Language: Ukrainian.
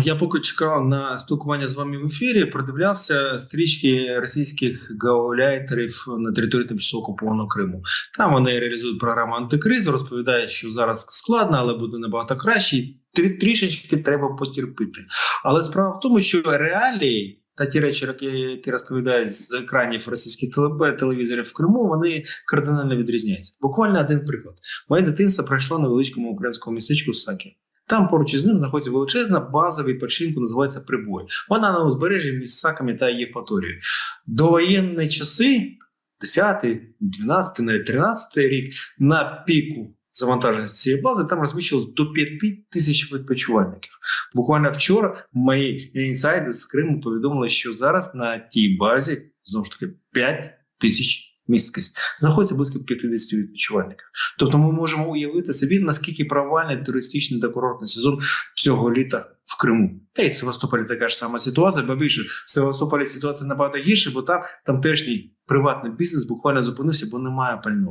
Я поки чекав на спілкування з вами в ефірі, продивлявся стрічки російських гауляйтерів на території тимчасово окупованого Криму. Там вони реалізують програму антикризи, розповідають, що зараз складно, але буде набагато краще. Трішечки треба потерпіти. Але справа в тому, що реалії та ті речі, які розповідають з екранів російських телевізорів в Криму, вони кардинально відрізняються. Буквально один приклад. Моє дитинство пройшло на невеличкому українському містечку Сакі. Там поруч із ним знаходиться величезна база відпочинку, називається Прибой. Вона на узбережжі між Саками та Євпаторією. Довоєнні часи, 10-й, 12-й, навіть 13-й рік, на піку завантаженості цієї бази там розміщувалось до 5 тисяч відпочивальників. Буквально вчора мої інсайди з Криму повідомили, що зараз на тій базі, знову ж таки, 5 тисяч місць знаходиться близько 50 відпочивальників. Тобто ми можемо уявити собі, наскільки провальний туристичний та курортний сезон цього літа в Криму. Та й в Севастополі така ж сама ситуація, бо більше в Севастополі ситуація набагато гірша, бо там тамтешній приватний бізнес буквально зупинився, бо немає пального.